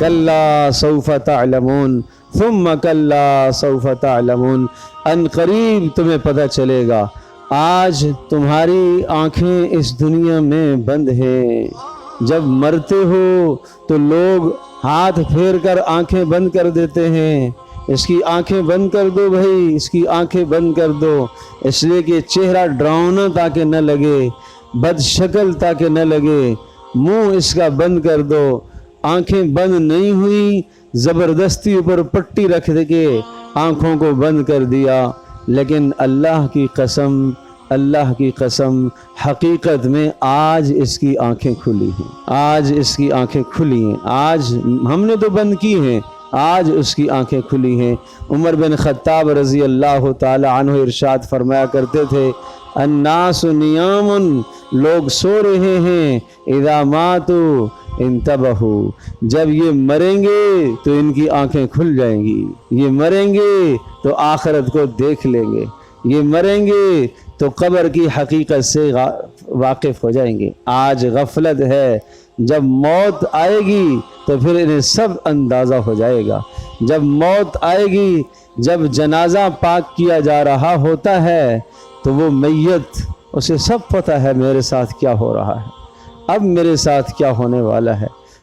کلا سوف تعلمون ثم کلا سوف تعلمون، ان قریب تمہیں پتہ چلے گا۔ آج تمہاری آنکھیں اس دنیا میں بند ہیں، جب مرتے ہو تو لوگ ہاتھ پھیر کر آنکھیں بند کر دیتے ہیں، اس کی آنکھیں بند کر دو بھائی، اس کی آنکھیں بند کر دو، اس لیے کہ چہرہ ڈراؤنا تاکہ نہ لگے، بد شکل تاکہ نہ لگے، منہ اس کا بند کر دو۔ آنکھیں بند نہیں ہوئی، زبردستی اوپر پٹی رکھ دے کے آنکھوں کو بند کر دیا، لیکن اللہ کی قسم، اللہ کی قسم، حقیقت میں آج اس کی آنکھیں کھلی ہیں، آج اس کی آنکھیں کھلی ہیں، آج ہم نے تو بند کی ہیں، آج اس کی آنکھیں کھلی ہیں۔ عمر بن خطاب رضی اللہ تعالی عنہ ارشاد فرمایا کرتے تھے، الناس نیام، لوگ سو رہے ہیں، اذا ماتوا انتبہوا، جب یہ مریں گے تو ان کی آنکھیں کھل جائیں گی، یہ مریں گے تو آخرت کو دیکھ لیں گے، یہ مریں گے تو قبر کی حقیقت سے واقف ہو جائیں گے۔ آج غفلت ہے، جب موت آئے گی تو پھر انہیں سب اندازہ ہو جائے گا، جب موت آئے گی، جب جنازہ پاک کیا جا رہا ہوتا ہے تو وہ میت، اسے سب پتہ ہے میرے ساتھ کیا ہو رہا ہے، اب میرے ساتھ کیا ہونے والا ہے۔